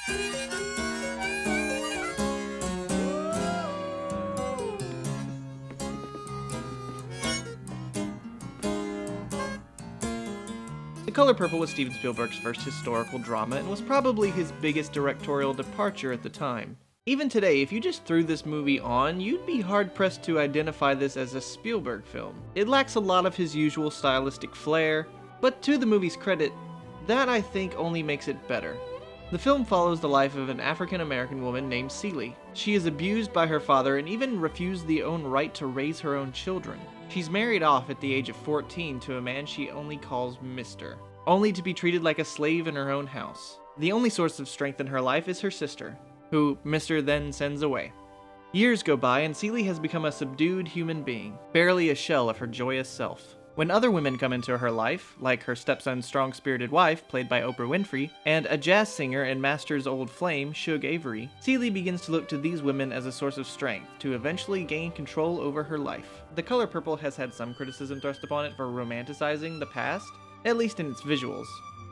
The Color Purple was Steven Spielberg's first historical drama and was probably his biggest directorial departure at the time. Even today, if you just threw this movie on, you'd be hard-pressed to identify this as a Spielberg film. It lacks a lot of his usual stylistic flair, but to the movie's credit, that I think only makes it better. The film follows the life of an African-American woman named Celie. She is abused by her father and even refused the own right to raise her own children. She's married off at the age of 14 to a man she only calls Mr., only to be treated like a slave in her own house. The only source of strength in her life is her sister, who Mr. then sends away. Years go by and Celie has become a subdued human being, barely a shell of her joyous self. When other women come into her life, like her stepson's strong-spirited wife, played by Oprah Winfrey, and a jazz singer and Master's old flame, Suge Avery, Celie begins to look to these women as a source of strength to eventually gain control over her life. The Color Purple has had some criticism thrust upon it for romanticizing the past, at least in its visuals.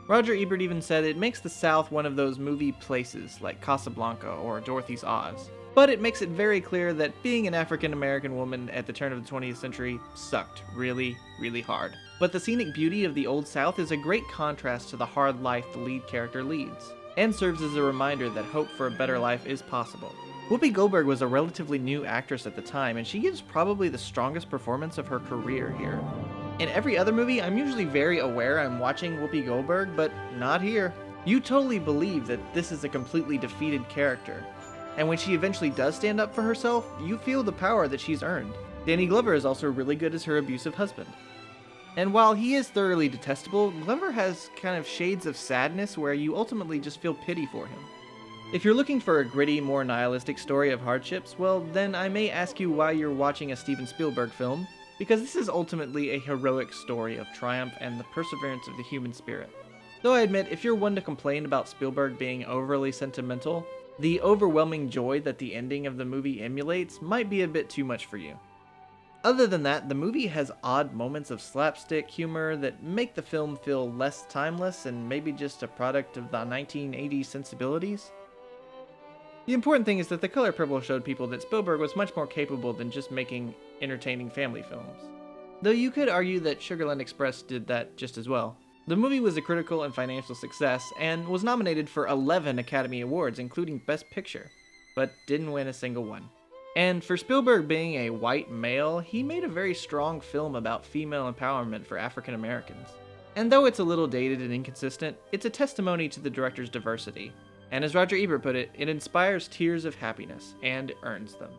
Roger Ebert even said it makes the South one of those movie places like Casablanca or Dorothy's Oz. But it makes it very clear that being an African-American woman at the turn of the 20th century sucked really, really hard. But the scenic beauty of the Old South is a great contrast to the hard life the lead character leads, and serves as a reminder that hope for a better life is possible. Whoopi Goldberg was a relatively new actress at the time, and she gives probably the strongest performance of her career here. In every other movie, I'm usually very aware I'm watching Whoopi Goldberg, but not here. You totally believe that this is a completely defeated character. And when she eventually does stand up for herself, you feel the power that she's earned. Danny Glover is also really good as her abusive husband. And while he is thoroughly detestable, Glover has kind of shades of sadness where you ultimately just feel pity for him. If you're looking for a gritty, more nihilistic story of hardships, well, then I may ask you why you're watching a Steven Spielberg film, because this is ultimately a heroic story of triumph and the perseverance of the human spirit. Though I admit, if you're one to complain about Spielberg being overly sentimental, the overwhelming joy that the ending of the movie emulates might be a bit too much for you. Other than that, the movie has odd moments of slapstick humor that make the film feel less timeless and maybe just a product of the 1980s sensibilities. The important thing is that The Color Purple showed people that Spielberg was much more capable than just making entertaining family films. Though you could argue that Sugarland Express did that just as well. The movie was a critical and financial success, and was nominated for 11 Academy Awards, including Best Picture, but didn't win a single one. And for Spielberg being a white male, he made a very strong film about female empowerment for African Americans. And though it's a little dated and inconsistent, it's a testimony to the director's diversity. And as Roger Ebert put it, it inspires tears of happiness, and earns them.